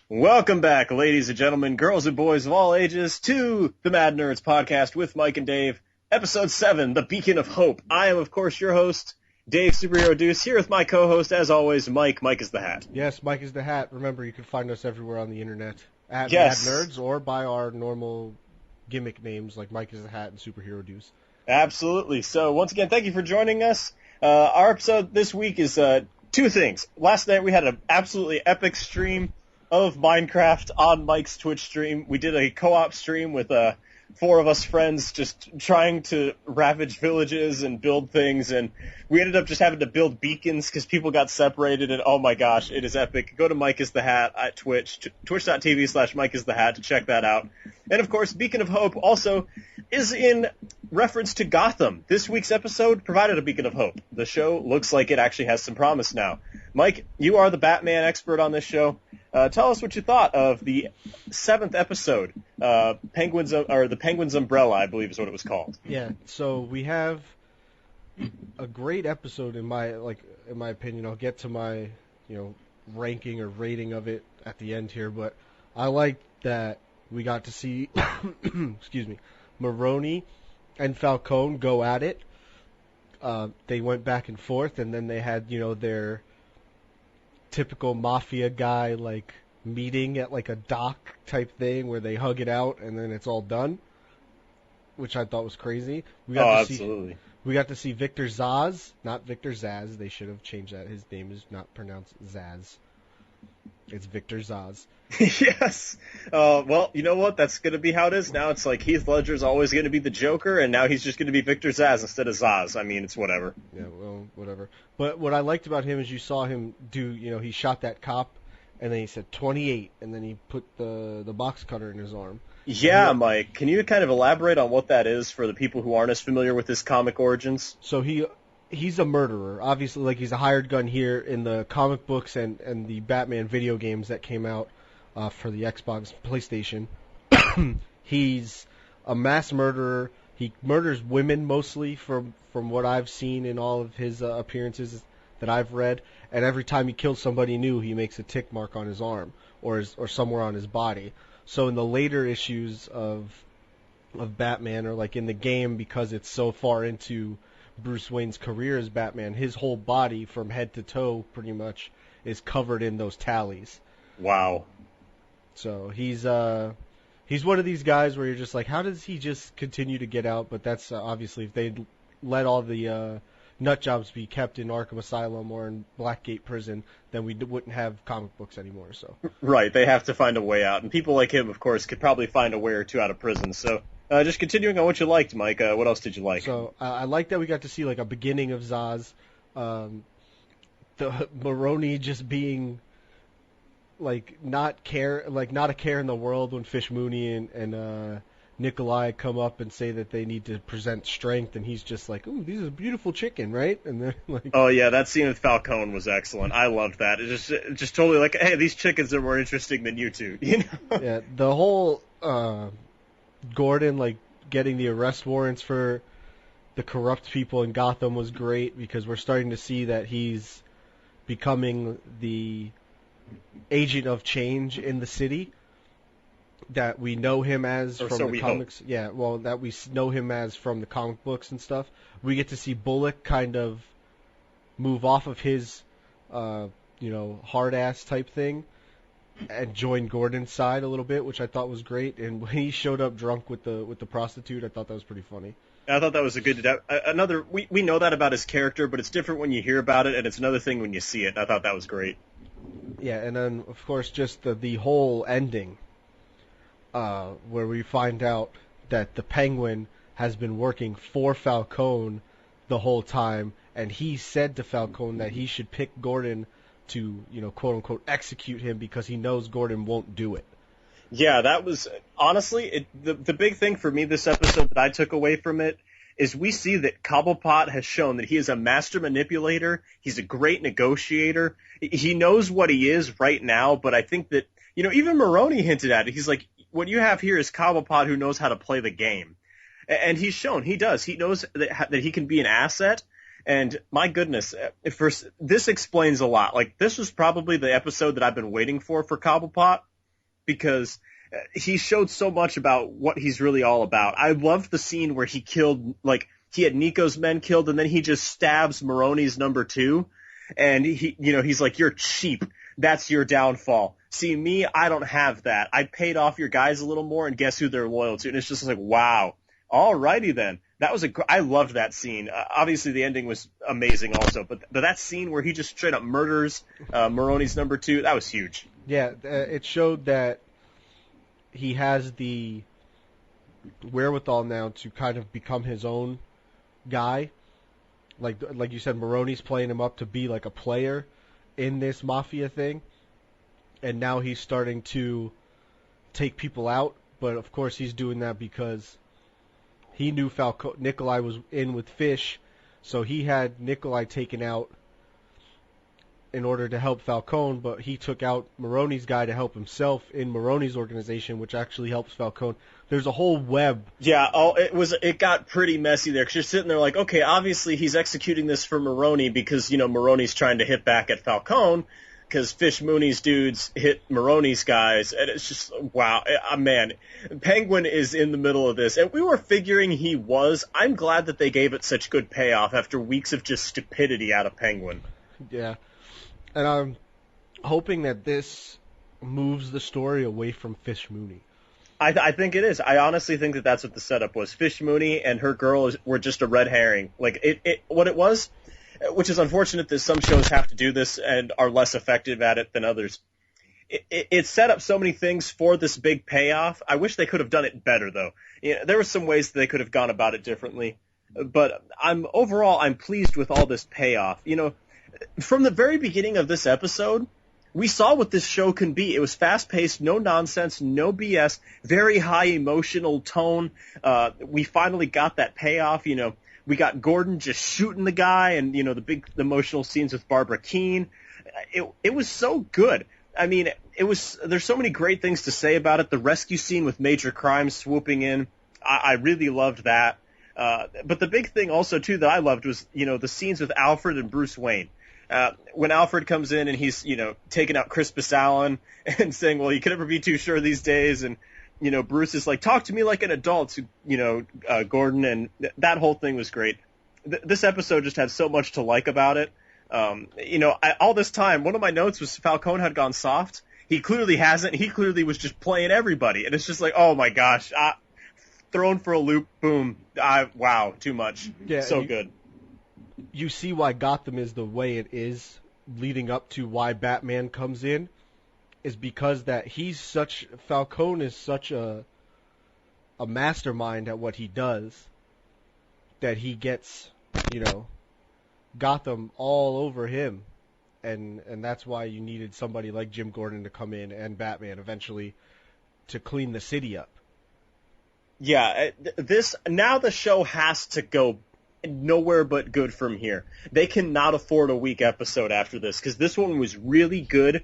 Welcome back, ladies and gentlemen, girls and boys of all ages, to the Mad Nerds podcast with Mike and Dave, episode 7, The Beacon of Hope. I am, of course, your host, Dave Superhero Deuce, here with my co-host, as always, Mike. Mike is the Hat. Yes, Mike is the Hat. Remember, you can find us everywhere on the internet at Yes. Mad Nerds or by our normal gimmick names like Mike is the Hat and Superhero Deuce. Absolutely. So, once again, thank you for joining us. Our episode this week is two things. Last night we had an absolutely epic stream of Minecraft on Mike's Twitch stream. We did a co-op stream with 4 of us friends just trying to ravage villages and build things, and we ended up just having to build beacons because people got separated, and oh my gosh, it is epic. Go to Mike is the Hat at Twitch, twitch.tv/Mike is the Hat to check that out. And of course, Beacon of Hope also is in reference to Gotham. This week's episode provided a beacon of hope. The show looks like it actually has some promise now. Mike, you are the Batman expert on this show. Tell us what you thought of the 7th episode, the Penguin's Umbrella, I believe is what it was called. Yeah, so we have a great episode in my opinion. I'll get to my, ranking or rating of it at the end here, but I like that we got to see excuse me, Maroni and Falcone go at it. They went back and forth, and then they had, their typical mafia guy meeting at a dock type thing where they hug it out and then it's all done, which I thought was crazy. Absolutely. We got to see Victor Zaz, not Victor Zaz. They should have changed that. His name is not pronounced Zaz. It's Victor Zaz. Yes. Well, you know what? That's going to be how it is now. It's like Heath Ledger's always going to be the Joker, and now he's just going to be Victor Zaz instead of Zaz. I mean, it's whatever. Yeah, well, whatever. But what I liked about him is you saw him do, he shot that cop, and then he said 28, and then he put the box cutter in his arm. Yeah, Mike. Can you kind of elaborate on what that is for the people who aren't as familiar with his comic origins? So he's a murderer. Obviously, he's a hired gun here in the comic books and the Batman video games that came out for the Xbox, PlayStation. He's a mass murderer. He murders women mostly from what I've seen in all of his appearances that I've read. And every time he kills somebody new, he makes a tick mark on his arm or somewhere on his body. So in the later issues of Batman, or in the game, because it's so far into Bruce Wayne's career as Batman, his whole body from head to toe pretty much is covered in those tallies. Wow. So he's one of these guys where you're just like, how does he just continue to get out? But that's obviously if they let all the nut jobs be kept in Arkham Asylum or in Blackgate Prison, then we wouldn't have comic books anymore. So right, they have to find a way out, and people like him, of course, could probably find a way or two out of prison. So just continuing on what you liked, Mike. What else did you like? So I like that we got to see a beginning of Zaz, the Maroni just being not a care in the world when Fish Mooney and Nikolai come up and say that they need to present strength, and he's just like, "Ooh, these are beautiful chicken, right?" And they're like, "Oh yeah, that scene with Falcone was excellent. I loved that. It just totally hey, these chickens are more interesting than you two." Yeah, the whole Gordon getting the arrest warrants for the corrupt people in Gotham was great, because we're starting to see that he's becoming the agent of change in the city that we know him as from the comics. Hope. Yeah, well, that we know him as from the comic books and stuff. We get to see Bullock kind of move off of his, hard ass type thing and join Gordon's side a little bit, which I thought was great. And when he showed up drunk with the prostitute, I thought that was pretty funny. I thought that was a good. We know that about his character, but it's different when you hear about it, and it's another thing when you see it. I thought that was great. Yeah, and then of course just the whole ending, where we find out that the Penguin has been working for Falcone the whole time, and he said to Falcone that he should pick Gordon to, quote unquote, execute him because he knows Gordon won't do it. Yeah, that was honestly the big thing for me this episode that I took away from it is we see that Cobblepot has shown that he is a master manipulator. He's a great negotiator. He knows what he is right now, but I think that, even Maroni hinted at it. He's like, what you have here is Cobblepot who knows how to play the game. And he's shown he does. He knows that he can be an asset. And my goodness, this explains a lot. This was probably the episode that I've been waiting for Cobblepot. because he showed so much about what he's really all about. I loved the scene where he killed, like, he had Nico's men killed, and then he just stabs Maroni's number 2, and he's like, you're cheap. That's your downfall. See, me, I don't have that. I paid off your guys a little more, and guess who they're loyal to? And it's just like, wow. Alrighty then. I loved that scene. Obviously, the ending was amazing also, but that scene where he just straight up murders Maroni's number 2, that was huge. Yeah, it showed that he has the wherewithal now to kind of become his own guy. Like you said, Maroni's playing him up to be like a player in this mafia thing, and now he's starting to take people out. But of course, he's doing that because he knew Nikolai was in with Fish, so he had Nikolai taken out in order to help Falcone, but he took out Maroni's guy to help himself in Maroni's organization, which actually helps Falcone. There's a whole web. Yeah, it got pretty messy there, because you're sitting there like, okay, obviously he's executing this for Maroni because, Maroni's trying to hit back at Falcone, because Fish Mooney's dudes hit Maroni's guys, and it's just, wow, man, Penguin is in the middle of this, and we were figuring he was. I'm glad that they gave it such good payoff after weeks of just stupidity out of Penguin. Yeah. And I'm hoping that this moves the story away from Fish Mooney. I think it is. I honestly think that that's what the setup was. Fish Mooney and her girl were just a red herring. Like, what it was, which is unfortunate that some shows have to do this and are less effective at it than others. It set up so many things for this big payoff. I wish they could have done it better, though. There were some ways that they could have gone about it differently. But I'm pleased with all this payoff. From the very beginning of this episode, we saw what this show can be. It was fast-paced, no nonsense, no BS, very high emotional tone. We finally got that payoff. We got Gordon just shooting the guy, and the big emotional scenes with Barbara Keene. It was so good. I mean, there's so many great things to say about it. The rescue scene with Major Crimes swooping in, I really loved that. But the big thing also too that I loved was the scenes with Alfred and Bruce Wayne. When Alfred comes in and he's, taking out Crispus Allen and saying, well, you can never be too sure these days. And, Bruce is like, talk to me like an adult to, Gordon. And that whole thing was great. This episode just had so much to like about it. All this time, one of my notes was Falcone had gone soft. He clearly hasn't. He clearly was just playing everybody. And it's just like, oh my gosh, thrown for a loop, boom. Wow, too much. Yeah, so good. You see why Gotham is the way it is, leading up to why Batman comes in, is because that Falcone is such a mastermind at what he does, that he gets, Gotham all over him, and that's why you needed somebody like Jim Gordon to come in and Batman eventually to clean the city up. Yeah, now the show has to go nowhere but good from here. They cannot afford a weak episode after this, because this one was really good.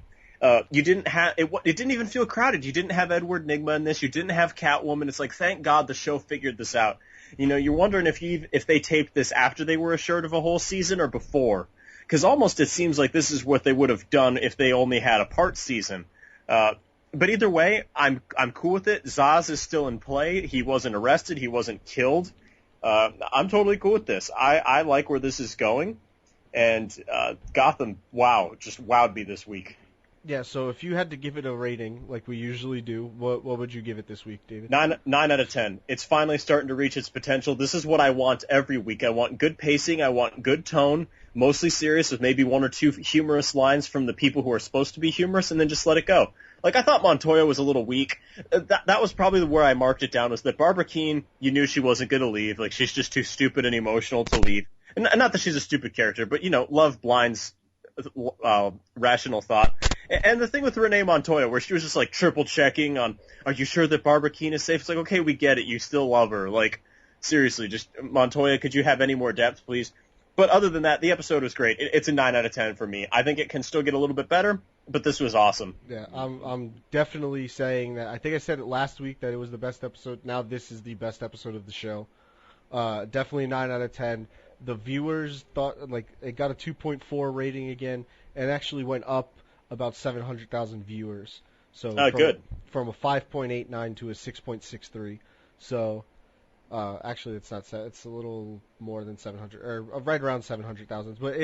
You didn't have it didn't even feel crowded. You didn't have Edward Nygma in this. You didn't have Catwoman. It's like, thank God the show figured this out. You're wondering if they taped this after they were assured of a whole season or before, because almost it seems like this is what they would have done if they only had a part season. But either way, I'm cool with it. Zaz is still in play. He wasn't arrested. He wasn't killed. I'm totally cool with this. I like where this is going, and Gotham, just wowed me this week. Yeah, so if you had to give it a rating, like we usually do, what would you give it this week, David? 9 out of 10. It's finally starting to reach its potential. This is what I want every week. I want good pacing. I want good tone, mostly serious with maybe one or two humorous lines from the people who are supposed to be humorous, and then just let it go. Like, I thought Montoya was a little weak. That was probably where I marked it down, was that Barbara Keene, you knew she wasn't going to leave. Like, she's just too stupid and emotional to leave. And not that she's a stupid character, but, love blinds rational thought. And the thing with Renee Montoya, where she was just, like, triple-checking on, are you sure that Barbara Keene is safe? It's like, okay, we get it. You still love her. Like, seriously, just, Montoya, could you have any more depth, please? But other than that, the episode was great. It's a 9 out of 10 for me. I think it can still get a little bit better, but this was awesome. Yeah, I'm definitely saying that. I think I said it last week that it was the best episode. Now this is the best episode of the show. Definitely 9 out of 10. The viewers thought, like, it got a 2.4 rating again, and actually went up about 700,000 viewers. So Good. From a 5.89 to a 6.63. So actually, it's not. It's a little more than 700, or right around 700,000. But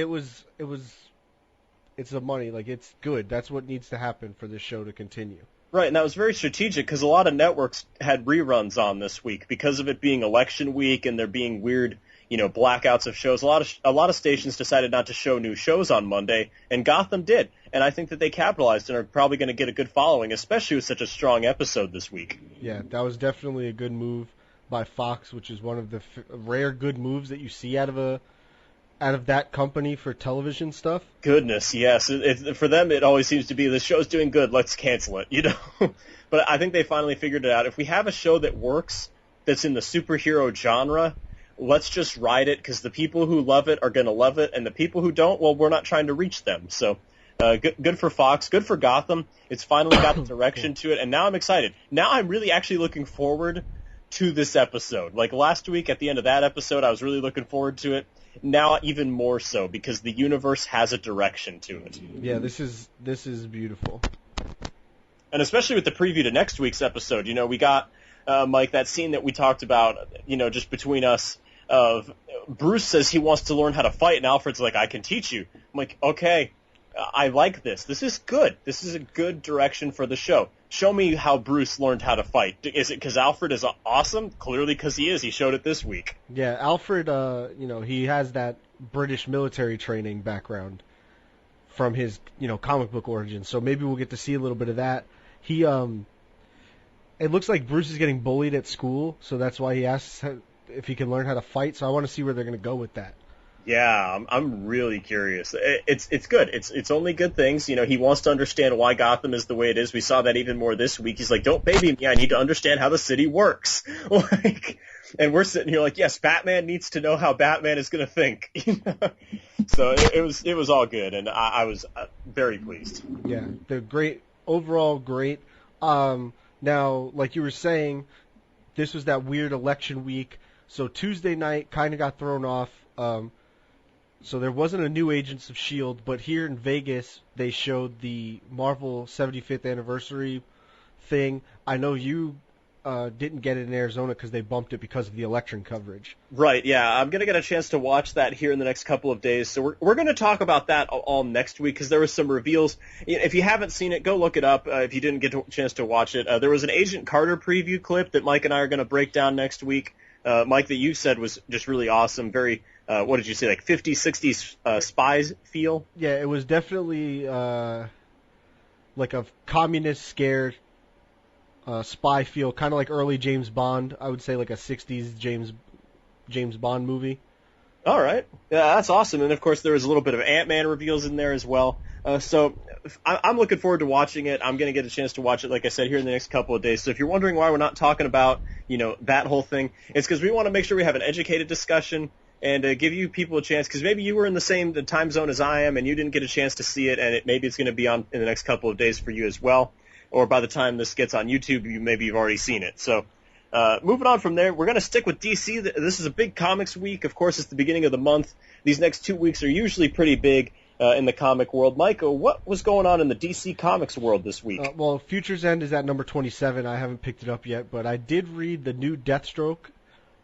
it's the money. Like, it's good. That's what needs to happen for this show to continue. Right, and that was very strategic because a lot of networks had reruns on this week because of it being election week and there being weird, blackouts of shows. A lot of stations decided not to show new shows on Monday, and Gotham did. And I think that they capitalized and are probably going to get a good following, especially with such a strong episode this week. Yeah, that was definitely a good move by Fox, which is one of the rare good moves that you see out of that company for television stuff. Goodness, yes. For them, it always seems to be, the show's doing good, let's cancel it, But I think they finally figured it out. If we have a show that works, that's in the superhero genre, let's just ride it, because the people who love it are going to love it, and the people who don't, well, we're not trying to reach them. So good for Fox, good for Gotham. It's finally got the direction to it, and now I'm excited. Now I'm really actually looking forward to this episode. Like last week, at the end of that episode, I was really looking forward to it. Now even more so, because the universe has a direction to it. Yeah, this is beautiful. And especially with the preview to next week's episode, we got, Mike, that scene that we talked about, just between us, of Bruce says he wants to learn how to fight, and Alfred's like, I can teach you. I'm like, okay, I like this. This is good. This is a good direction for the show. Show me how Bruce learned how to fight. Is it because Alfred is awesome? Clearly because he is. He showed it this week. Yeah, Alfred, he has that British military training background from his, comic book origins. So maybe we'll get to see a little bit of that. It looks like Bruce is getting bullied at school, so that's why he asks if he can learn how to fight. So I want to see where they're going to go with that. Yeah, I'm really curious. It's good. It's only good things. He wants to understand why Gotham is the way it is. We saw that even more this week. He's like, don't baby me. I need to understand how the city works. And we're sitting here like, yes, Batman needs to know how Batman is going to think. So it was all good, and I was very pleased. Yeah, they're great. Overall, great. Now, like you were saying, this was that weird election week. So Tuesday night kind of got thrown off. So there wasn't a new Agents of S.H.I.E.L.D., but here in Vegas, they showed the Marvel 75th anniversary thing. I know you didn't get it in Arizona because they bumped it because of the election coverage. Right, yeah. I'm going to get a chance to watch that here in the next couple of days. So we're going to talk about that all next week because there was some reveals. If you haven't seen it, go look it up if you didn't get a chance to watch it. There was an Agent Carter preview clip that Mike and I are going to break down next week. Mike, that you said was just really awesome. Very, what did you say, like 50s, 60s spies feel? Yeah, it was definitely like a communist scared spy feel, kind of like early James Bond. I would say like a 60s James Bond movie. All right. Yeah, that's awesome. And, of course, there was a little bit of Ant-Man reveals in there as well. So I'm looking forward to watching it. I'm going to get a chance to watch it, like I said, here in the next couple of days. So if you're wondering why we're not talking about, that whole thing, it's because we want to make sure we have an educated discussion and give you people a chance, because maybe you were in the same time zone as I am and you didn't get a chance to see it, and maybe it's going to be on in the next couple of days for you as well. Or by the time this gets on YouTube, maybe you've already seen it. So moving on from there, we're going to stick with DC. This is a big comics week. Of course, it's the beginning of the month. These next 2 weeks are usually pretty big in the comic world. Michael, what was going on in the DC Comics world this week? Well, Future's End is at number 27. I haven't picked it up yet, but I did read the new Deathstroke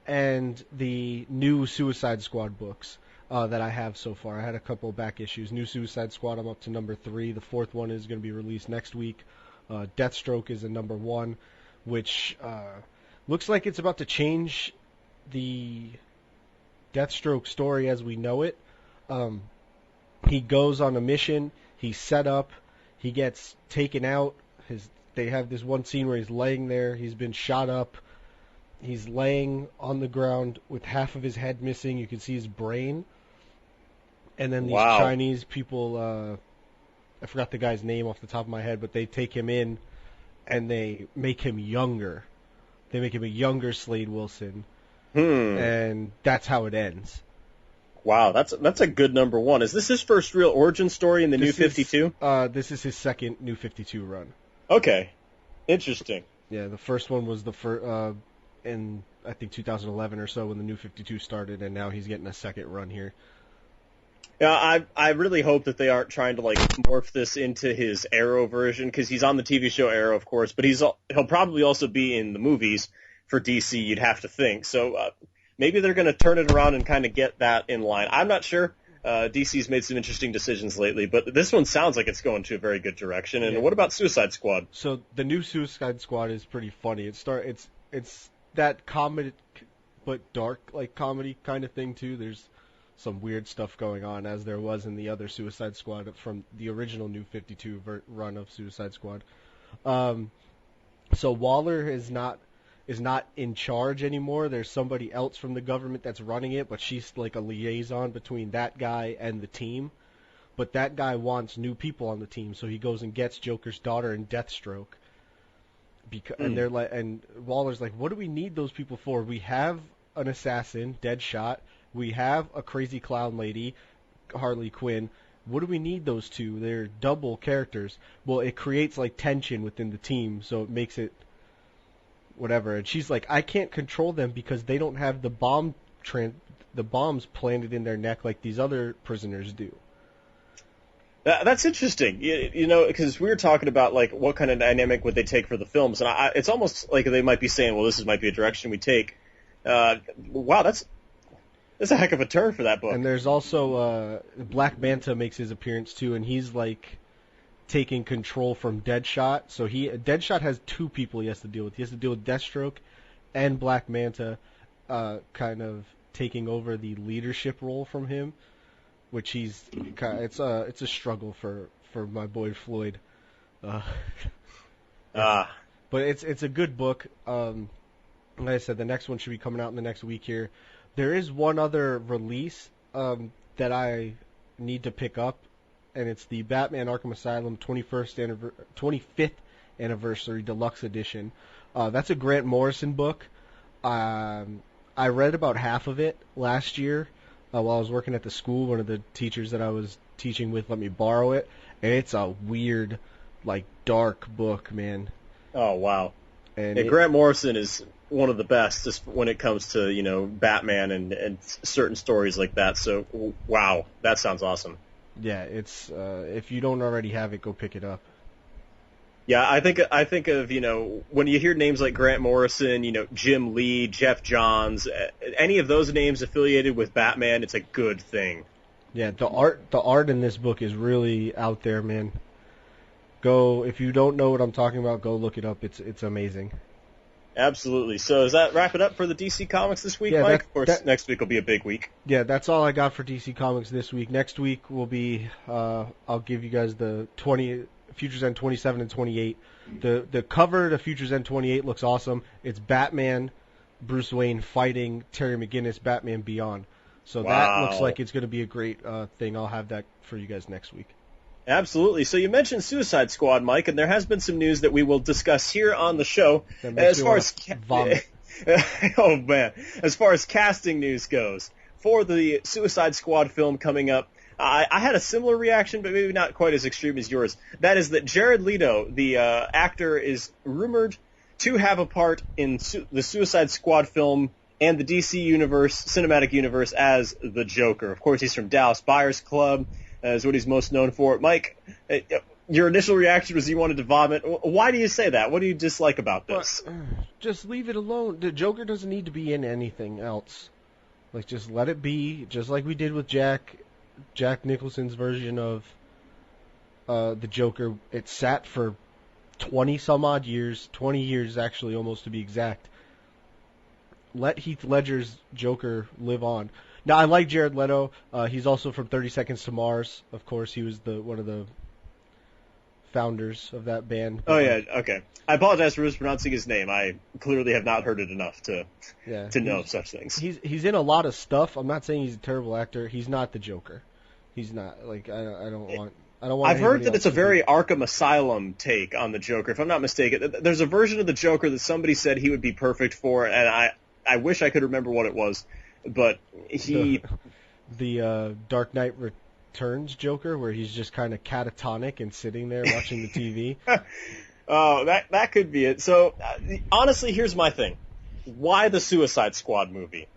and the new Suicide Squad books that I have so far. I had a couple of back issues. New Suicide Squad, I'm up to number 3. The 4th one is going to be released next week. Deathstroke is a number 1, which looks like it's about to change the Deathstroke story as we know it. He goes on a mission. He's set up. He gets taken out. They have this one scene where he's laying there. He's been shot up. He's laying on the ground with half of his head missing. You can see his brain. And then these Chinese people, I forgot the guy's name off the top of my head, but they take him in and they make him younger. They make him a younger Slade Wilson. And that's how it ends. Wow, that's a good number 1. Is this his first real origin story in the New 52? This is his second New 52 run. Okay, interesting. Yeah, the first one was in I think 2011 or so when the New 52 started, and now he's getting a second run here. Yeah, I really hope that they aren't trying to like morph this into his Arrow version, because he's on the TV show Arrow, of course, but he'll probably also be in the movies for DC. You'd have to think. So maybe they're going to turn it around and kind of get that in line. I'm not sure. DC's made some interesting decisions lately, but this one sounds like it's going to a very good direction. And what about Suicide Squad? So the new Suicide Squad is pretty funny. It's that comedy, but dark like comedy kind of thing too. There's some weird stuff going on, as there was in the other Suicide Squad from the original New 52 run of Suicide Squad. So Waller is not in charge anymore. There's somebody else from the government that's running it, but she's like a liaison between that guy and the team. But that guy wants new people on the team, so he goes and gets Joker's daughter and Deathstroke. And they're like, and Waller's like, what do we need those people for? We have an assassin, Deadshot. We have a crazy clown lady, Harley Quinn. What do we need those two? They're double characters. Well, it creates like tension within the team, so it makes it whatever. And she's like, I can't control them because they don't have the bombs planted in their neck like these other prisoners do. That's interesting, you know, because we were talking about like what kind of dynamic would they take for the films, and it's almost like they might be saying, well, might be a direction we take. Wow, that's a heck of a turn for that book. And there's also Black Manta makes his appearance too, and he's like taking control from Deadshot. So Deadshot has two people he has to deal with. He has to deal with Deathstroke and Black Manta, kind of taking over the leadership role from him, which it's a struggle for my boy Floyd. But it's a good book. Like I said, the next one should be coming out in the next week here. There is one other release that I need to pick up, and it's the Batman Arkham Asylum 25th Anniversary Deluxe Edition. That's a Grant Morrison book. I read about half of it last year while I was working at the school. One of the teachers that I was teaching with let me borrow it, and it's a weird, like, dark book, man. Oh, wow. And Grant Morrison is one of the best just when it comes to, you know, Batman and certain stories like that. So, wow, that sounds awesome. Yeah, it's if you don't already have it, go pick it up. Yeah, I think of, you know, when you hear names like Grant Morrison, you know, Jim Lee, Jeff Johns, any of those names affiliated with Batman, it's a good thing. Yeah, the art in this book is really out there, man. If you don't know what I'm talking about, go look it up. It's amazing. Absolutely. So does that wrap it up for the DC Comics this week, Mike? Of course, next week will be a big week. Yeah, that's all I got for DC Comics this week. Next week will be, I'll give you guys the Futures End 27 and 28. The cover to Futures End 28 looks awesome. It's Batman, Bruce Wayne fighting Terry McGinnis, Batman Beyond. So that looks like it's going to be a great thing. I'll have that for you guys next week. Absolutely. So you mentioned Suicide Squad, Mike, and there has been some news that we will discuss here on the show. As far as oh man, as far as casting news goes for the Suicide Squad film coming up, I had a similar reaction, but maybe not quite as extreme as yours. That is that Jared Leto, the actor, is rumored to have a part in the Suicide Squad film and the DC cinematic universe as the Joker. Of course, he's from Dallas Buyers Club. Is what he's most known for. Mike, your initial reaction was you wanted to vomit. Why do you say that? What do you dislike about this? Just leave it alone. The Joker doesn't need to be in anything else. Like, just let it be, just like we did with Jack Nicholson's version of the Joker. It sat for 20-some-odd years, 20 years actually, almost to be exact. Let Heath Ledger's Joker live on. Now, I like Jared Leto. He's also from 30 Seconds to Mars. Of course, he was one of the founders of that band. Oh, yeah, okay. I apologize for mispronouncing his name. I clearly have not heard it enough to know such things. He's in a lot of stuff. I'm not saying he's a terrible actor. He's not the Joker. He's not. Like, I don't want. I've heard that it's a very Arkham Asylum take on the Joker. If I'm not mistaken, there's a version of the Joker that somebody said he would be perfect for, and I wish I could remember what it was. But the Dark Knight Returns Joker, where he's just kind of catatonic and sitting there watching the TV. Oh, that could be it. So honestly, here's my thing: why the Suicide Squad movie?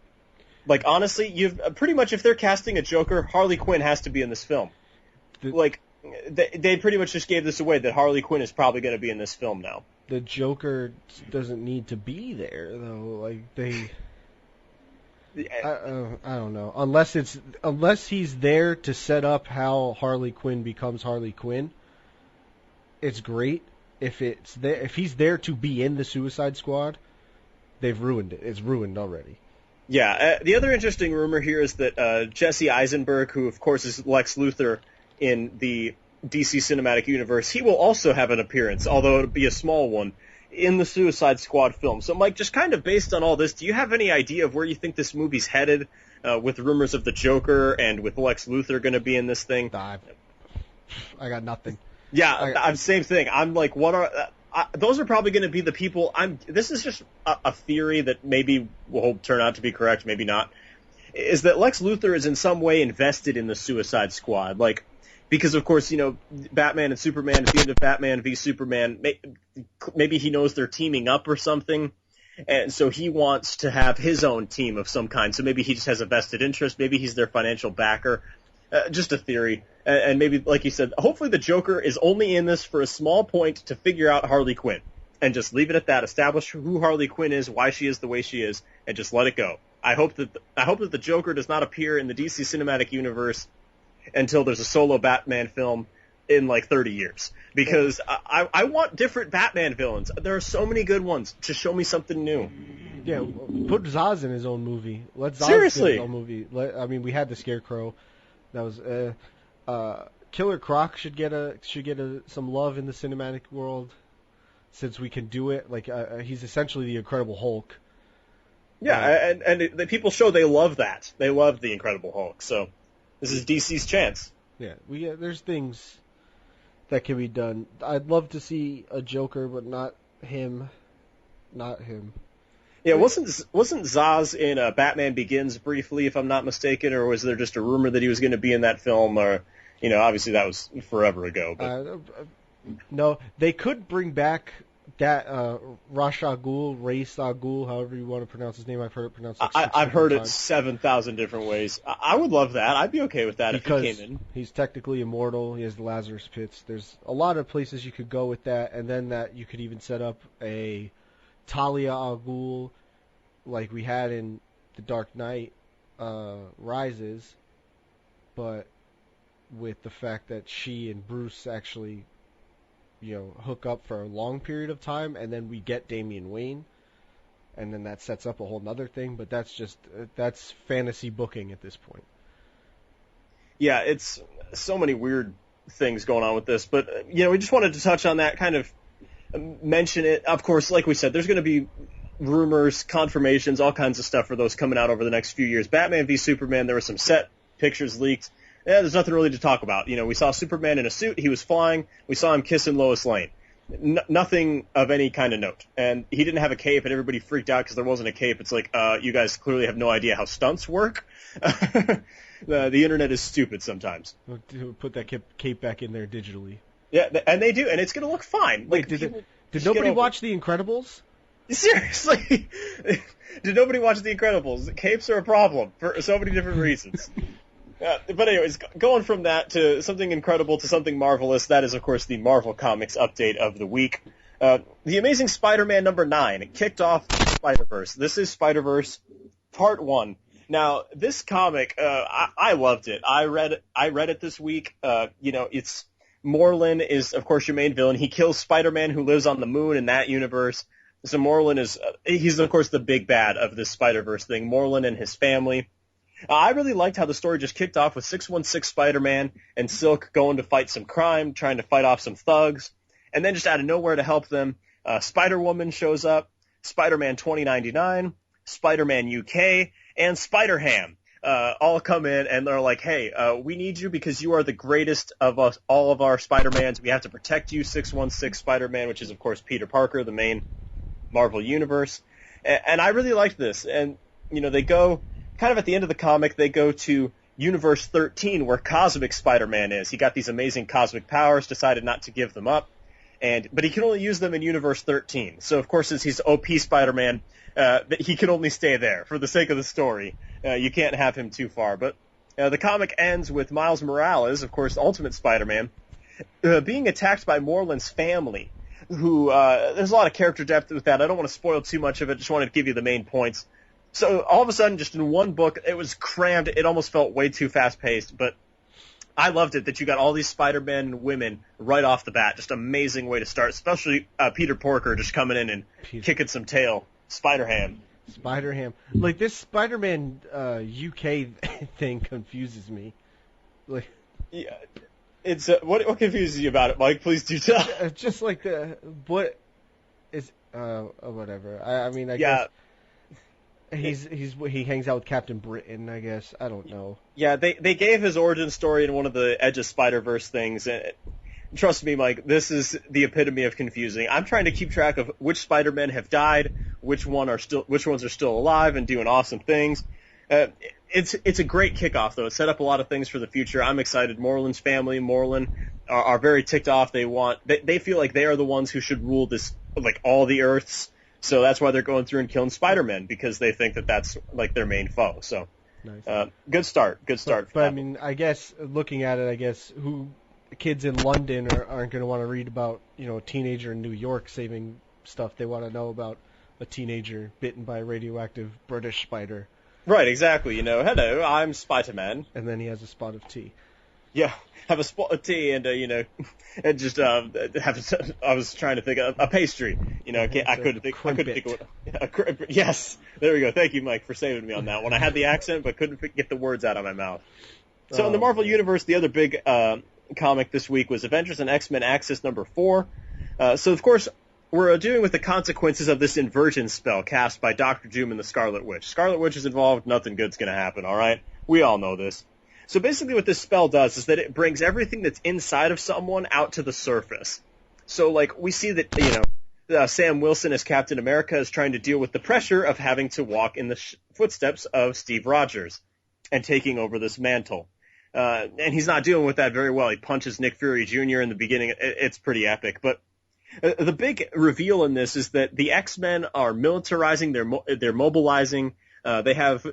Like, honestly, you've pretty much, if they're casting a Joker, Harley Quinn has to be in this film. They pretty much just gave this away, that Harley Quinn is probably going to be in this film now. The Joker doesn't need to be there, though. I don't know. Unless he's there to set up how Harley Quinn becomes Harley Quinn, it's great. If he's there to be in the Suicide Squad, they've ruined it. It's ruined already. Yeah, the other interesting rumor here is that Jesse Eisenberg, who of course is Lex Luthor in the DC Cinematic Universe, he will also have an appearance, although it'll be a small one, in the Suicide Squad film. So, Mike, just kind of based on all this, do you have any idea of where you think this movie's headed, with rumors of the Joker and with Lex Luthor going to be in this thing? I got nothing. Yeah, I'm same thing. I'm like, what are... those are probably going to be the people. This is just a theory that maybe will turn out to be correct, maybe not. Is that Lex Luthor is in some way invested in the Suicide Squad, because of course, Batman and Superman at the end of Batman v Superman, maybe he knows they're teaming up or something, and so he wants to have his own team of some kind. So maybe he just has a vested interest. Maybe he's their financial backer. Just a theory. And maybe, like you said, hopefully the Joker is only in this for a small point to figure out Harley Quinn. And just leave it at that. Establish who Harley Quinn is, why she is the way she is, and just let it go. I hope that the Joker does not appear in the DC Cinematic Universe until there's a solo Batman film in 30 years. Because I want different Batman villains. There are so many good ones. Just show me something new. Yeah, put Zaz in his own movie. Let Zaz Seriously. get his own movie. We had the Scarecrow. That was Killer Croc should get some love in the cinematic world, since we can do it. He's essentially the Incredible Hulk. Yeah, and the people show they love that. They love the Incredible Hulk. So this is DC's chance. Yeah, there's things that can be done. I'd love to see a Joker, but not him. Not him. Yeah, wasn't Zaz in Batman Begins briefly, if I'm not mistaken, or was there just a rumor that he was going to be in that film? Or, obviously that was forever ago. But. No, they could bring back that Ra's al Ghul, however you want to pronounce his name. I've heard it pronounced. I've heard it 7,000 different ways. I would love that. I'd be okay with that because if he came in. He's technically immortal. He has the Lazarus Pits. There's a lot of places you could go with that, and then that you could even set up a Talia al Ghul, like we had in The Dark Knight Rises, but with the fact that she and Bruce actually, hook up for a long period of time, and then we get Damian Wayne, and then that sets up a whole nother thing, but that's fantasy booking at this point. Yeah, it's so many weird things going on with this, but, we just wanted to touch on that, kind of mention it. Of course, like we said, there's going to be rumors, confirmations, all kinds of stuff for those coming out over the next few years. Batman v Superman, there were some set pictures leaked. Yeah, there's nothing really to talk about. We saw Superman in a suit. He was flying. We saw him kissing Lois Lane. Nothing of any kind of note. And he didn't have a cape, and everybody freaked out because there wasn't a cape. It's like, you guys clearly have no idea how stunts work. The internet is stupid sometimes. Put that cape back in there digitally. Yeah, and they do, and it's going to look fine. Wait, did nobody watch The Incredibles? Seriously? Did nobody watch The Incredibles? Capes are a problem for so many different reasons. But anyways, going from that to something incredible to something marvelous, that is, of course, the Marvel Comics update of the week. The Amazing Spider-Man #9. It kicked off Spider-Verse. This is Spider-Verse Part 1. Now, this comic, I loved it. I read it this week. It's... Morlun is, of course, your main villain. He kills Spider-Man, who lives on the moon in that universe. So Morlun he's, of course, the big bad of this Spider-Verse thing. Morlun and his family. I really liked how the story just kicked off with 616 Spider-Man and Silk going to fight some crime, trying to fight off some thugs. And then just out of nowhere to help them, Spider-Woman shows up, Spider-Man 2099, Spider-Man UK, and Spider-Ham. All come in and they're like, hey, we need you because you are the greatest of us, all of our Spider-Mans. We have to protect you, 616 Spider-Man, which is, of course, Peter Parker, the main Marvel Universe. And I really liked this. And, they go, kind of at the end of the comic, they go to Universe 13, where Cosmic Spider-Man is. He got these amazing cosmic powers, decided not to give them up. But he can only use them in Universe 13. So, of course, since he's OP Spider-Man, he can only stay there for the sake of the story. You can't have him too far. But the comic ends with Miles Morales, of course, Ultimate Spider-Man, being attacked by Morland's family, who, there's a lot of character depth with that. I don't want to spoil too much of it, just wanted to give you the main points. So all of a sudden, just in one book, it was crammed. It almost felt way too fast-paced, but I loved it that you got all these Spider-Man women right off the bat. Just amazing way to start, especially Peter Porker just coming in and kicking some tail. Spider-Ham. Spider-Ham. Like, this Spider-Man UK thing confuses me. Like, yeah, it's what confuses you about it, Mike? Please do tell. Just like whatever. I mean, I yeah. guess he hangs out with Captain Britain, I guess. I don't know. Yeah, they gave his origin story in one of the Edge of Spider-Verse things, and trust me, Mike, this is the epitome of confusing. I'm trying to keep track of which Spider-Men have died, which ones are still alive and doing awesome things. It's a great kickoff, though. It set up a lot of things for the future. I'm excited. Morland's family, Morland, are very ticked off. They feel like they are the ones who should rule this, like, all the Earths. So that's why they're going through and killing Spider-Man, because they think that that's like their main foe. So, nice. Good start. But I mean, I guess looking at it, kids in London aren't going to want to read about, a teenager in New York saving stuff. They want to know about a teenager bitten by a radioactive British spider. Right, exactly. Hello, I'm Spider-Man. And then he has a spot of tea. Yeah, have a spot of tea and, and just I was trying to think of a pastry. I couldn't think of what. Yes, there we go. Thank you, Mike, for saving me on that one. I had the accent, but couldn't get the words out of my mouth. So in the Marvel Universe, the other big comic this week was Avengers and X-Men Axis number 4. So, of course, we're dealing with the consequences of this inversion spell cast by Dr. Doom and the Scarlet Witch. Scarlet Witch is involved, nothing good's going to happen, all right? We all know this. So basically what this spell does is that it brings everything that's inside of someone out to the surface. So, like, we see that, Sam Wilson as Captain America is trying to deal with the pressure of having to walk in the footsteps of Steve Rogers and taking over this mantle. And he's not dealing with that very well. He punches Nick Fury Jr. in the beginning. It's pretty epic. But the big reveal in this is that the X-Men are militarizing. They're mobilizing. They have,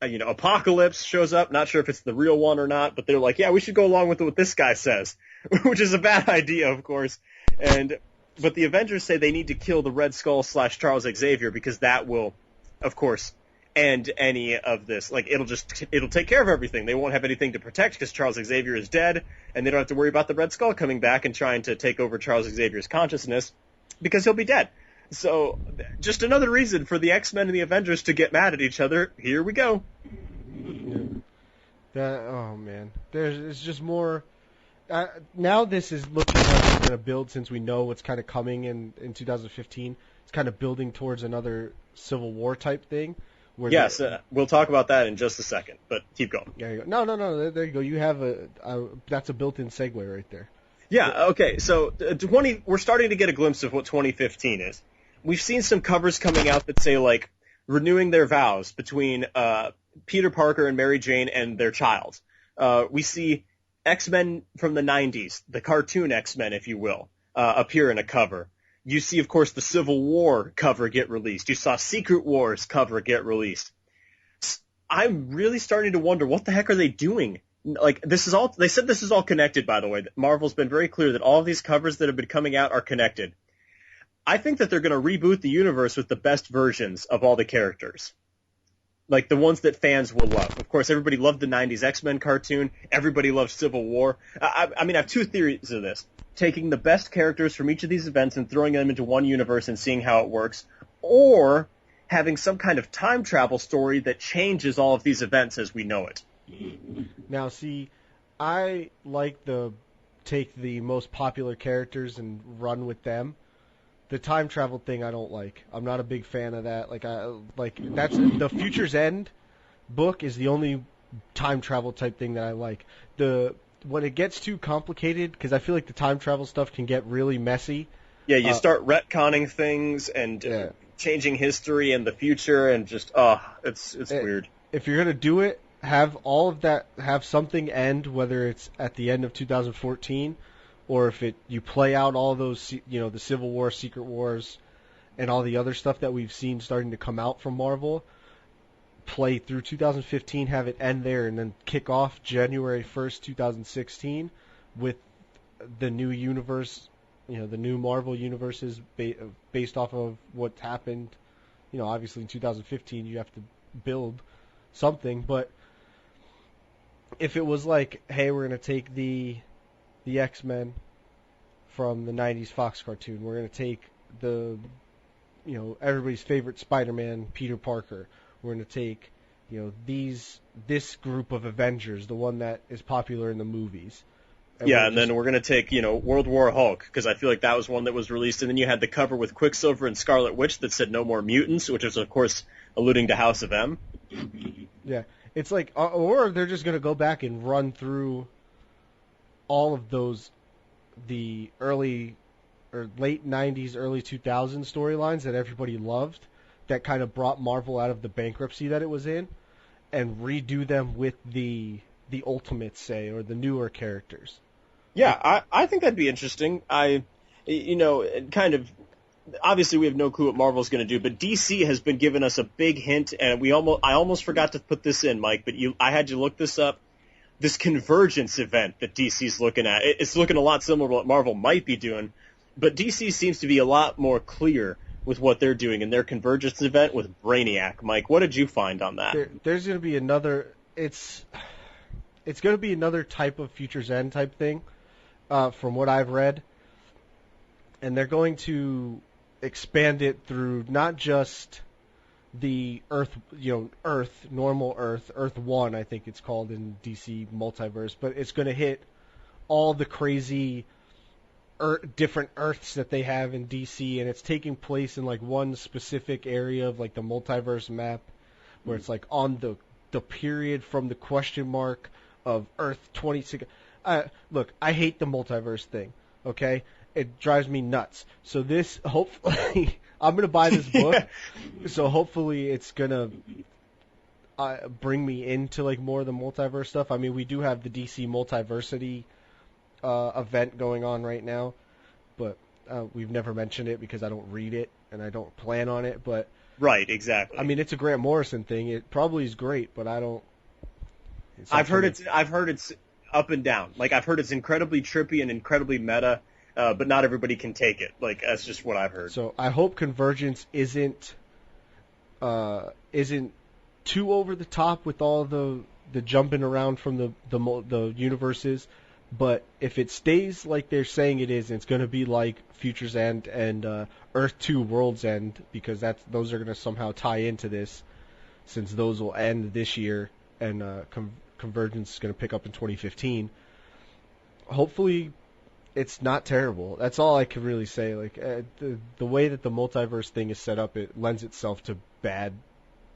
Apocalypse shows up. Not sure if it's the real one or not, but they're like, yeah, we should go along with what this guy says, which is a bad idea, of course. But the Avengers say they need to kill the Red Skull / Charles Xavier because that will, of course, end any of this. Like, it'll take care of everything. They won't have anything to protect because Charles Xavier is dead, and they don't have to worry about the Red Skull coming back and trying to take over Charles Xavier's consciousness because he'll be dead. So, just another reason for the X-Men and the Avengers to get mad at each other. Here we go. Oh, man. It's just more... now this is looking like it's going to build, since we know what's kind of coming in 2015. It's kind of building towards another Civil War type thing. Yes, we'll talk about that in just a second, but keep going. There you go. No, there you go. You have that's a built-in segue right there. Yeah, okay, so we're starting to get a glimpse of what 2015 is. We've seen some covers coming out that say, like, renewing their vows between Peter Parker and Mary Jane and their child. We see X-Men from the 90s, the cartoon X-Men, if you will, appear in a cover. You see, of course, the Civil War cover get released. You saw Secret Wars cover get released. I'm really starting to wonder, what the heck are they doing? Like, they said this is all connected, by the way. Marvel's been very clear that all of these covers that have been coming out are connected. I think that they're going to reboot the universe with the best versions of all the characters. Like, the ones that fans will love. Of course, everybody loved the 90s X-Men cartoon. Everybody loved Civil War. I mean, I have two theories of this. Taking the best characters from each of these events and throwing them into one universe and seeing how it works. Or having some kind of time travel story that changes all of these events as we know it. Now, see, I like take the most popular characters and run with them. The time travel thing I don't like. I'm not a big fan of that. That's the Future's End book is the only time travel type thing that I like. When it gets too complicated, because I feel like the time travel stuff can get really messy. Yeah, you start retconning things and changing history and the future, and just it's weird. If you're gonna do it, have all of that, have something end, whether it's at the end of 2014. Or if you play out all those, the Civil War, Secret Wars, and all the other stuff that we've seen starting to come out from Marvel, play through 2015, have it end there, and then kick off January 1st, 2016 with the new universe, the new Marvel universes based off of what happened. Obviously in 2015 you have to build something, but if it was like, hey, we're going to take the X-Men from the 90s Fox cartoon, we're going to take the everybody's favorite Spider-Man, Peter Parker, we're going to take this group of Avengers, the one that is popular in the movies. And then we're going to take, World War Hulk, because I feel like that was one that was released, and then you had the cover with Quicksilver and Scarlet Witch that said No More Mutants, which is, of course, alluding to House of M. Yeah, it's like, or they're just going to go back and run through all of those, the early or late 90s, early 2000s storylines that everybody loved, that kind of brought Marvel out of the bankruptcy that it was in, and redo them with the Ultimates, say, or the newer characters. Yeah, I think that'd be interesting. Kind of, obviously we have no clue what Marvel's going to do, but DC has been giving us a big hint, and I almost forgot to put this in, Mike, but I had you look this up. This Convergence event that DC's looking at, it's looking a lot similar to what Marvel might be doing, but DC seems to be a lot more clear with what they're doing in their Convergence event with Brainiac. Mike, what did you find on that? There's going to be another, it's going to be another type of Future's End type thing. From what I've read, and they're going to expand it through not just the Earth, normal Earth 1, I think it's called in DC Multiverse, but it's going to hit all the crazy different Earths that they have in DC, and it's taking place in like one specific area of like the multiverse map, where it's like on the period from the question mark of Earth 26. Look, I hate the multiverse thing, okay? It drives me nuts. So this, hopefully, I'm going to buy this book, so hopefully it's going to bring me into, like, more of the multiverse stuff. I mean, we do have the DC Multiversity event going on right now, but we've never mentioned it because I don't read it, and I don't plan on it, but... Right, exactly. I mean, it's a Grant Morrison thing. It probably is great, but I don't... I've heard it's up and down. Like, I've heard it's incredibly trippy and incredibly meta, but not everybody can take it. Like, that's just what I've heard. So I hope Convergence isn't too over the top with all the jumping around from the universes, but if it stays like they're saying it is, it's going to be like Future's End and Earth 2 World's End, because those are going to somehow tie into this, since those will end this year, and Convergence is going to pick up in 2015. Hopefully, it's not terrible. That's all I can really say. Like the way that the multiverse thing is set up, it lends itself to bad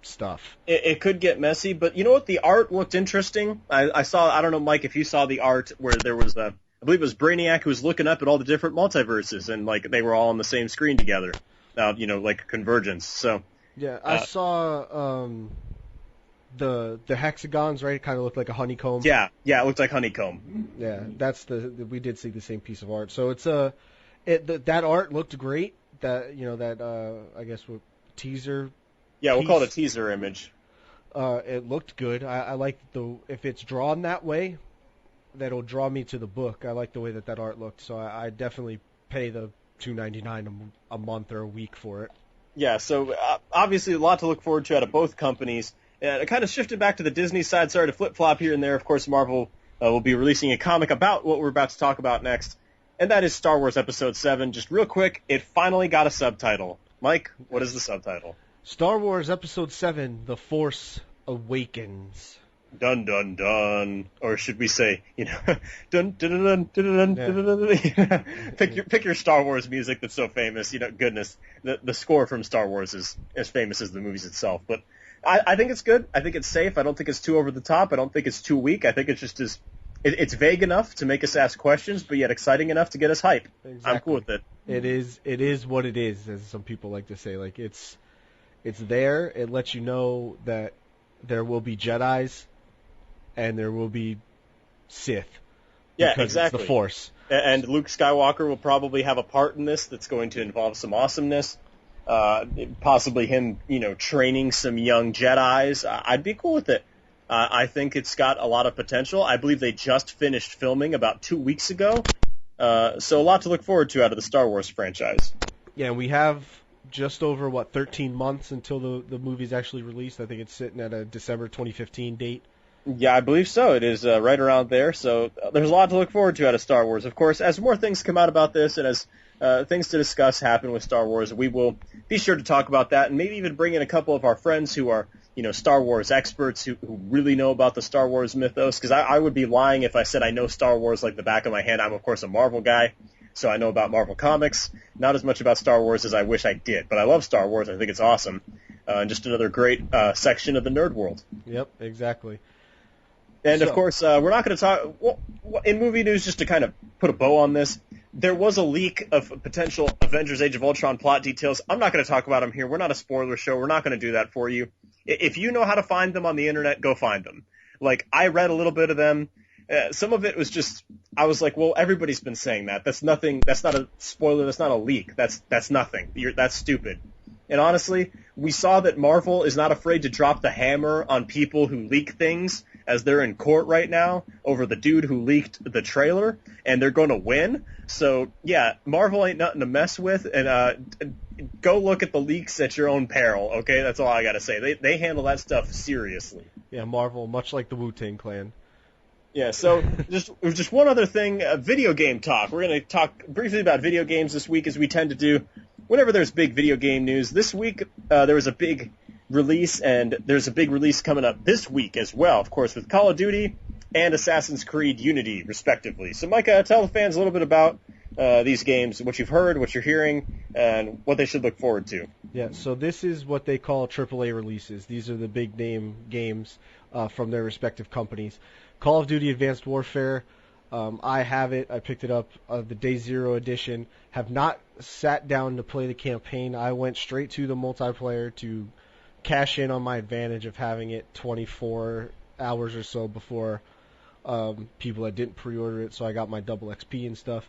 stuff. It could get messy, but you know what? The art looked interesting. I saw. I don't know, Mike, if you saw the art where there was I believe it was Brainiac who was looking up at all the different multiverses, and like they were all on the same screen together. Like Convergence. So yeah, I saw. The hexagons, right? It kind of looked like a honeycomb. Yeah, it looked like honeycomb. Yeah, that's we did see the same piece of art. So it's that art looked great. I guess what teaser. Yeah, we'll call it a teaser image. It looked good. I like if it's drawn that way, that'll draw me to the book. I like the way that art looked. So I definitely pay the $2.99 a month or a week for it. Yeah, so obviously a lot to look forward to out of both companies. It kind of shifted back to the Disney side. Sorry to flip-flop here and there. Of course, Marvel will be releasing a comic about what we're about to talk about next, and that is Star Wars Episode 7. Just real quick, it finally got a subtitle. Mike, what is the subtitle? Star Wars Episode 7, The Force Awakens. Dun, dun, dun. Or should we say, dun, dun, dun, dun, dun, dun, dun, dun. Pick your Star Wars music that's so famous. Goodness, the score from Star Wars is as famous as the movies itself, but... I think it's good. I think it's safe. I don't think it's too over the top. I don't think it's too weak. I think it's just it's vague enough to make us ask questions, but yet exciting enough to get us hype. Exactly. I'm cool with it. It is what it is, as some people like to say. Like it's there. It lets you know that there will be Jedis and there will be Sith. Yeah, exactly. It's the Force. And Luke Skywalker will probably have a part in this that's going to involve some awesomeness. possibly him, training some young Jedis. I'd be cool with it. I think it's got a lot of potential. I believe they just finished filming about 2 weeks ago, so a lot to look forward to out of the Star Wars franchise. Yeah, we have just over 13 months until the movie's actually released. I think it's sitting at a December 2015 date. Yeah, I believe so. It is right around there, so there's a lot to look forward to out of Star Wars. Of course, as more things come out about this and as things to discuss happen with Star Wars, we will be sure to talk about that and maybe even bring in a couple of our friends who are, Star Wars experts who really know about the Star Wars mythos, because I would be lying if I said I know Star Wars like the back of my hand. I'm, of course, a Marvel guy, so I know about Marvel Comics, not as much about Star Wars as I wish I did, but I love Star Wars. I think it's awesome, and just another great section of the nerd world. Yep, exactly. And, of course, we're not going to talk in movie news, just to kind of put a bow on this. There was a leak of potential Avengers Age of Ultron plot details. I'm not going to talk about them here. We're not a spoiler show. We're not going to do that for you. If you know how to find them on the internet, go find them. Like, I read a little bit of them. Some of it was just, I was like, well, everybody's been saying that. That's nothing. That's not a spoiler. That's not a leak. That's nothing. That's stupid. And honestly, we saw that Marvel is not afraid to drop the hammer on people who leak things, as they're in court right now over the dude who leaked the trailer, and they're going to win. So, yeah, Marvel ain't nothing to mess with, and go look at the leaks at your own peril, okay? That's all I got to say. They handle that stuff seriously. Yeah, Marvel, much like the Wu-Tang Clan. Yeah, so just one other thing, video game talk. We're going to talk briefly about video games this week, as we tend to do whenever there's big video game news. This week, there was a big release, and there's a big release coming up this week as well, of course, with Call of Duty and Assassin's Creed Unity, respectively. So, Micah, tell the fans a little bit about these games, what you've heard, what you're hearing, and what they should look forward to. Yeah, so this is what they call AAA releases. These are the big name games from their respective companies. Call of Duty Advanced Warfare, I have it. I picked it up the Day Zero edition. Have not sat down to play the campaign. I went straight to the multiplayer to cash in on my advantage of having it 24 hours or so before people that didn't pre-order it, so I got my double XP and stuff.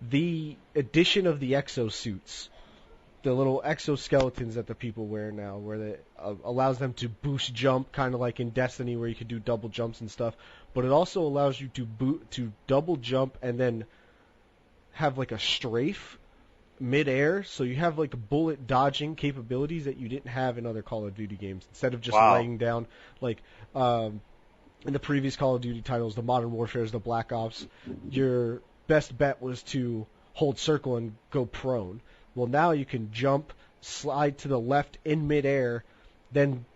The addition of the exosuits, the little exoskeletons that the people wear now, where it allows them to boost jump, kind of like in Destiny where you could do double jumps and stuff, but it also allows you to double jump and then have like a strafe mid-air, so you have like bullet dodging capabilities that you didn't have in other Call of Duty games. Instead of just laying down, like in the previous Call of Duty titles, the Modern Warfare, the Black Ops, your best bet was to hold circle and go prone. Well, now you can jump, slide to the left in midair, then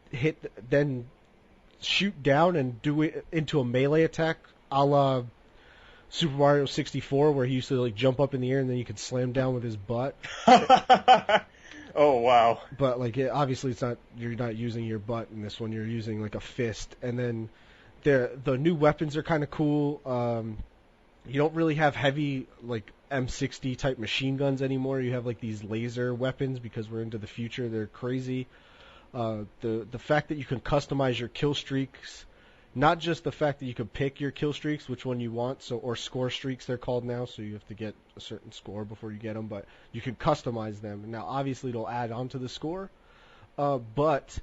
shoot down and do it into a melee attack, a la Super Mario 64, where he used to like jump up in the air and then you could slam down with his butt. Oh wow! But like obviously it's not, you're not using your butt in this one. You're using like a fist, and then the new weapons are kind of cool. You don't really have heavy like M60 type machine guns anymore. You have like these laser weapons because we're into the future. They're crazy. The fact that you can customize your kill streaks, not just the fact that you can pick your kill streaks, which one you want, or score streaks they're called now, so you have to get a certain score before you get them, but you can customize them. Now obviously it'll add on to the score, but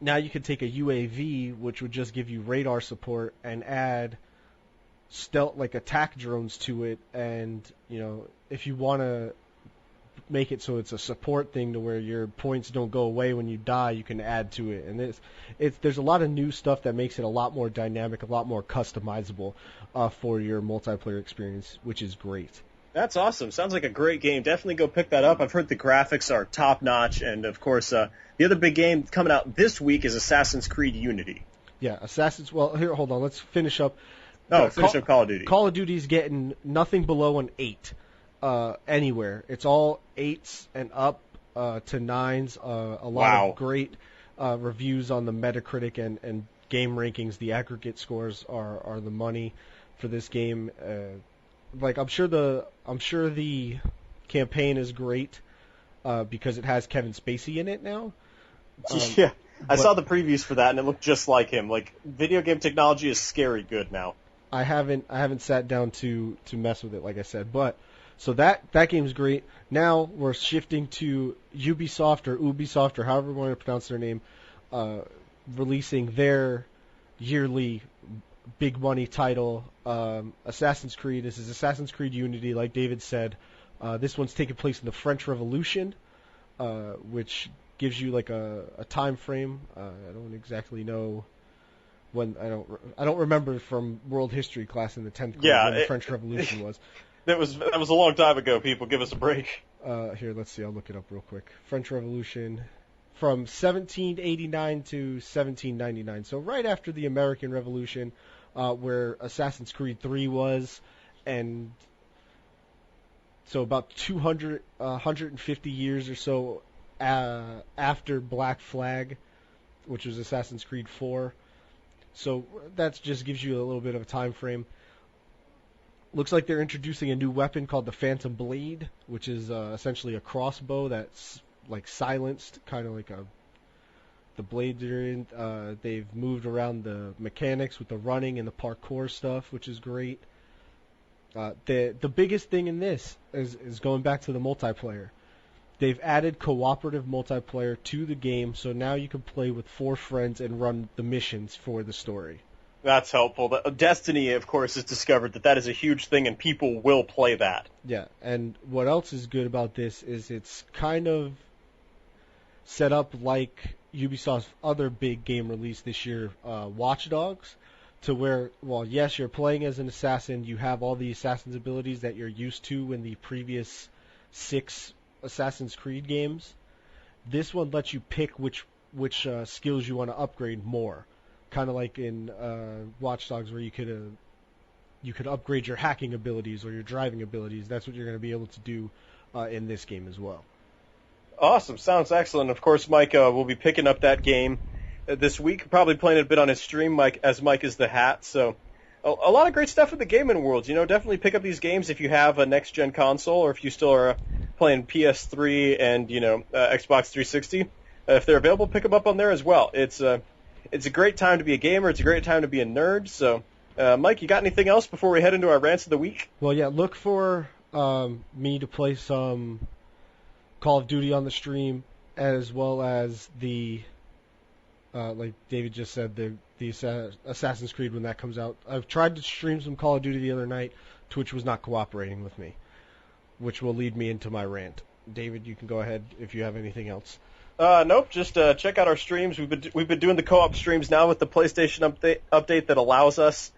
now you can take a UAV, which would just give you radar support, and add stealth, like attack drones to it, and if you want to make it so it's a support thing to where your points don't go away when you die, you can add to it. And there's a lot of new stuff that makes it a lot more dynamic, a lot more customizable for your multiplayer experience, which is great. That's awesome. Sounds like a great game. Definitely go pick that up. I've heard the graphics are top notch, and of course the other big game coming out this week is Assassin's Creed Unity. Yeah, well, here, hold on, let's finish up. Finish up Call of Duty. Call of Duty's getting nothing below an 8 anywhere. It's all 8s and up to 9s. A lot of great reviews on the Metacritic and game rankings. The aggregate scores are the money for this game. I'm sure the campaign is great because it has Kevin Spacey in it now. Yeah, I saw the previews for that, and it looked just like him. Like, video game technology is scary good now. I haven't sat down to mess with it, like I said, but So that game's great. Now we're shifting to Ubisoft or however you want to pronounce their name, releasing their yearly big money title, Assassin's Creed. This is Assassin's Creed Unity, like David said. This one's taking place in the French Revolution, which gives you like a time frame. I don't exactly know when. I don't remember from world history class in the 10th grade when the French Revolution was. That was a long time ago. People, give us a break. Here, let's see. I'll look it up real quick. French Revolution from 1789 to 1799. So right after the American Revolution, where Assassin's Creed 3 was, and so about 150 years or so after Black Flag, which was Assassin's Creed 4. So that just gives you a little bit of a time frame. Looks like they're introducing a new weapon called the Phantom Blade, which is essentially a crossbow that's like silenced, kind of like the blades are in. They've moved around the mechanics with the running and the parkour stuff, which is great. The biggest thing in this is going back to the multiplayer. They've added cooperative multiplayer to the game, so now you can play with 4 friends and run the missions for the story. That's helpful. Destiny, of course, has discovered that is a huge thing, and people will play that. Yeah, and what else is good about this is it's kind of set up like Ubisoft's other big game release this year, Watch Dogs, to where, well, yes, you're playing as an assassin. You have all the assassin's abilities that you're used to in the previous 6 Assassin's Creed games. This one lets you pick which skills you want to upgrade more. Kind of like in Watch Dogs, where you could upgrade your hacking abilities or your driving abilities. That's what you're going to be able to do in this game as well. Awesome. Sounds excellent. Of course, Mike will be picking up that game this week, probably playing it a bit on his stream, Mike is the hat. So a lot of great stuff in the gaming world. Definitely pick up these games if you have a next-gen console or if you still are playing PS3 and, Xbox 360. If they're available, pick them up on there as well. It's a great time to be a gamer. It's a great time to be a nerd. So, Mike, you got anything else before we head into our rants of the week? Well, yeah, look for me to play some Call of Duty on the stream, as well as the, like David just said, the Assassin's Creed when that comes out. I've tried to stream some Call of Duty the other night. Twitch was not cooperating with me, which will lead me into my rant. David, you can go ahead if you have anything else. Nope. Just check out our streams. We've been doing the co-op streams now with the PlayStation update that allows us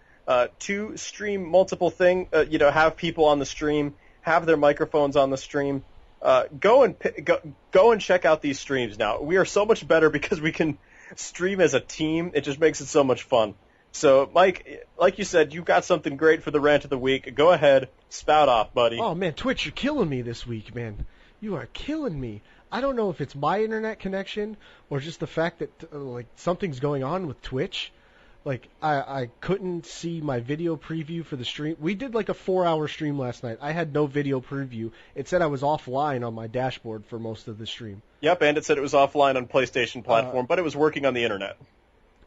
to stream multiple things. Have people on the stream, have their microphones on the stream. Go and check out these streams now. We are so much better because we can stream as a team. It just makes it so much fun. So, Mike, like you said, you've got something great for the rant of the week. Go ahead, spout off, buddy. Oh man, Twitch, you're killing me this week, man. You are killing me. I don't know if it's my internet connection or just the fact that like something's going on with Twitch. Like I couldn't see my video preview for the stream. We did like a 4-hour stream last night. I had no video preview. It said I was offline on my dashboard for most of the stream. Yep, and it said it was offline on PlayStation platform, but it was working on the internet.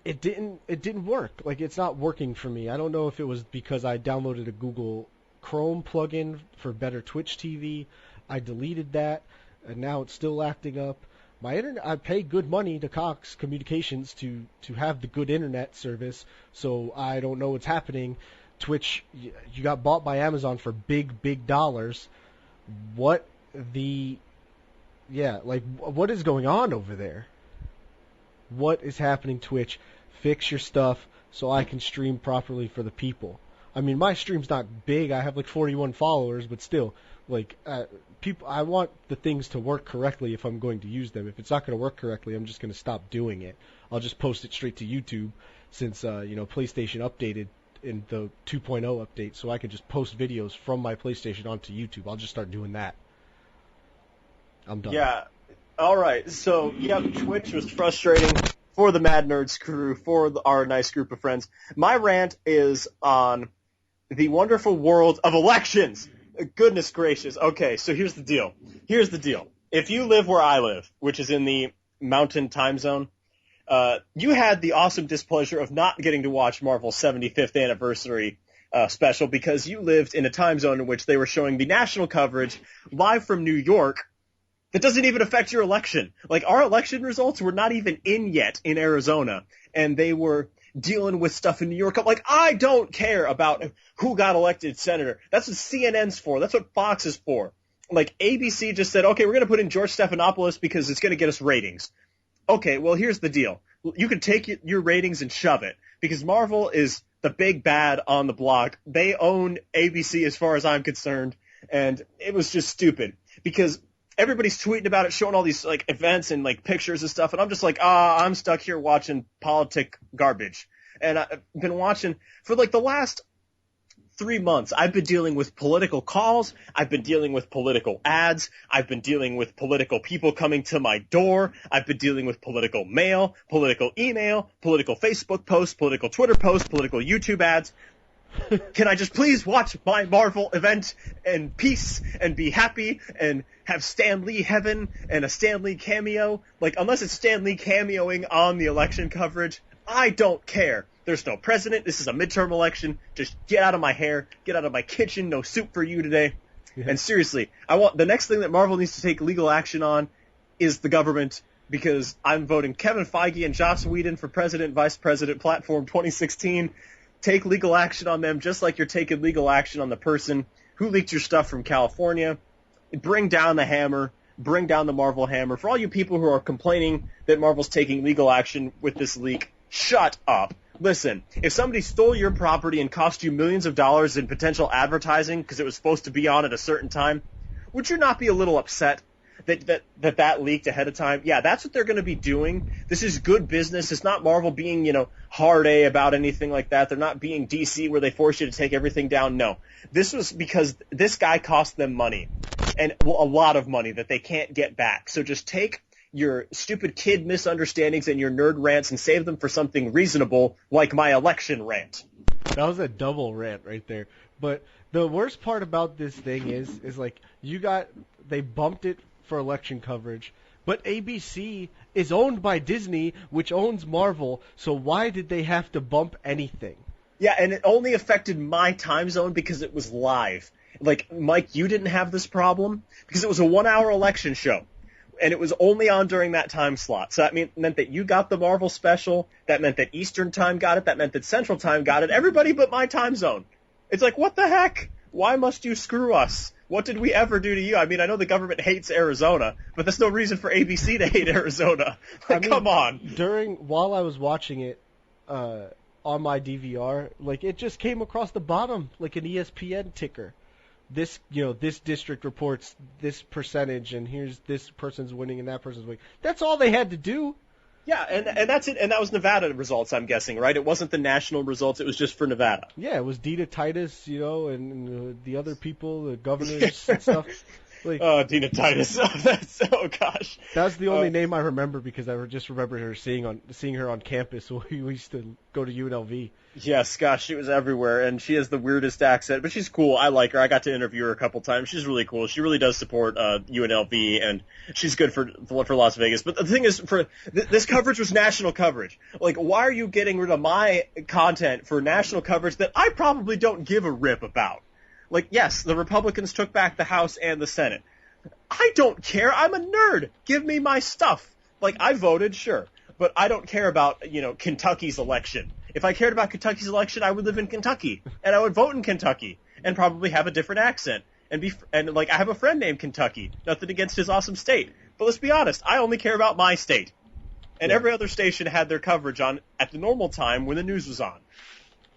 It didn't work. Like it's not working for me. I don't know if it was because I downloaded a Google Chrome plugin for better Twitch TV. I deleted that. And now it's still acting up. My internet, I pay good money to Cox Communications to have the good internet service, so I don't know what's happening. Twitch, you got bought by Amazon for big dollars. What is going on over there? What is happening, Twitch? Fix your stuff so I can stream properly for the people. I mean, my stream's not big. I have like 41 followers, but still, people. I want the things to work correctly if I'm going to use them. If it's not going to work correctly, I'm just going to stop doing it. I'll just post it straight to YouTube since PlayStation updated in the 2.0 update, so I can just post videos from my PlayStation onto YouTube. I'll just start doing that. I'm done. Yeah. All right. So, Twitch was frustrating for the Mad Nerds crew, for our nice group of friends. My rant is on the wonderful world of elections. Goodness gracious. Okay, so here's the deal. If you live where I live, which is in the Mountain Time Zone, you had the awesome displeasure of not getting to watch Marvel's 75th anniversary special because you lived in a time zone in which they were showing the national coverage live from New York that doesn't even affect your election. Like, our election results were not even in yet in Arizona, and they were dealing with stuff in New York. I'm like, I don't care about who got elected senator. That's what CNN's for. That's what Fox is for. Like, ABC just said, okay, we're going to put in George Stephanopoulos because it's going to get us ratings. Okay, well, here's the deal. You can take your ratings and shove it, because Marvel is the big bad on the block. They own ABC as far as I'm concerned, and it was just stupid, because everybody's tweeting about it, showing all these like events and like pictures and stuff, and I'm just like, I'm stuck here watching politic garbage. And I've been watching for like the last 3 months. I've been dealing with political calls. I've been dealing with political ads. I've been dealing with political people coming to my door. I've been dealing with political mail, political email, political Facebook posts, political Twitter posts, political YouTube ads. Can I just please watch my Marvel event in peace and be happy and have Stan Lee heaven and a Stan Lee cameo? Like, unless it's Stan Lee cameoing on the election coverage, I don't care. There's no president. This is a midterm election. Just get out of my hair. Get out of my kitchen. No soup for you today. Yeah. And seriously, the next thing that Marvel needs to take legal action on is the government, because I'm voting Kevin Feige and Joss Whedon for president, vice president platform 2016. Take legal action on them, just like you're taking legal action on the person who leaked your stuff from California. Bring down the hammer. Bring down the Marvel hammer. For all you people who are complaining that Marvel's taking legal action with this leak, shut up. Listen, if somebody stole your property and cost you millions of dollars in potential advertising because it was supposed to be on at a certain time, would you not be a little upset that leaked ahead of time? Yeah, that's what they're going to be doing. This is good business. It's not Marvel being, hard A about anything like that. They're not being DC where they force you to take everything down. No. This was because this guy cost them money, and a lot of money that they can't get back. So just take your stupid kid misunderstandings and your nerd rants and save them for something reasonable, like my election rant. That was a double rant right there. But the worst part about this thing is like, they bumped it for election coverage, but ABC is owned by Disney, which owns Marvel, so why did they have to bump anything? Yeah, and it only affected my time zone because it was live. Like, Mike, you didn't have this problem because it was a 1-hour election show. And it was only on during that time slot. So that meant that you got the Marvel special. That meant that Eastern time got it. That meant that Central time got it. Everybody but my time zone. It's like, what the heck? Why must you screw us? What did we ever do to you? I mean, I know the government hates Arizona, but that's no reason for ABC to hate Arizona. Like, come on. While I was watching it on my DVR, like, it just came across the bottom like an ESPN ticker. This district reports this percentage, and here's this person's winning and that person's winning. That's all they had to do. Yeah, and that's it. And that was Nevada results, I'm guessing, right? It wasn't the national results. It was just for Nevada. Yeah, it was Dina Titus, and the other people, the governors and stuff. Like, Dina Titus. Oh gosh. That's the only name I remember because I just remember her seeing her on campus when we used to go to UNLV. Yes, gosh, she was everywhere, and she has the weirdest accent, but she's cool. I like her. I got to interview her a couple times. She's really cool. She really does support UNLV, and she's good for Las Vegas. But the thing is, this coverage was national coverage. Like, why are you getting rid of my content for national coverage that I probably don't give a rip about? Like, yes, the Republicans took back the House and the Senate. I don't care. I'm a nerd. Give me my stuff. Like, I voted, sure, but I don't care about, Kentucky's election. If I cared about Kentucky's election, I would live in Kentucky, and I would vote in Kentucky, and probably have a different accent, and I have a friend named Kentucky. Nothing against his awesome state, but let's be honest, I only care about my state, and every other station had their coverage on at the normal time when the news was on.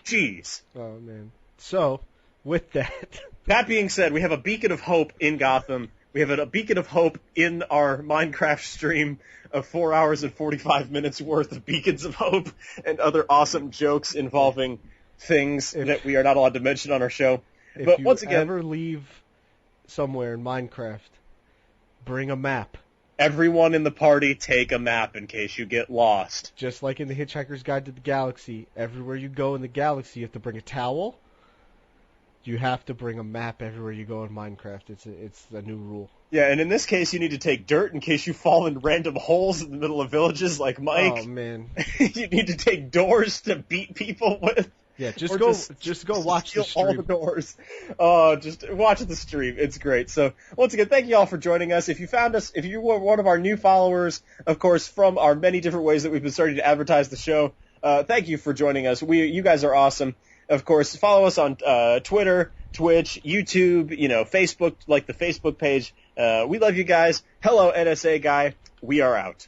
Jeez. Oh man. So, with that. That being said, we have a beacon of hope in Gotham. We have a beacon of hope in our Minecraft stream of 4 hours and 45 minutes worth of beacons of hope and other awesome jokes involving things that we are not allowed to mention on our show. But once again, if you ever leave somewhere in Minecraft, bring a map. Everyone in the party take a map in case you get lost. Just like in the Hitchhiker's Guide to the Galaxy, everywhere you go in the galaxy, you have to bring a towel. You have to bring a map everywhere you go in Minecraft. It's a new rule. Yeah, and in this case, you need to take dirt in case you fall in random holes in the middle of villages like Mike. Oh, man. You need to take doors to beat people with. Yeah, just Or go watch the steal all the stream. doors. Just watch the stream. It's great. So once again, thank you all for joining us. If you were one of our new followers, of course, from our many different ways that we've been starting to advertise the show, thank you for joining us. You guys are awesome. Of course, follow us on Twitter, Twitch, YouTube, Facebook, like the Facebook page. We love you guys. Hello, NSA guy. We are out.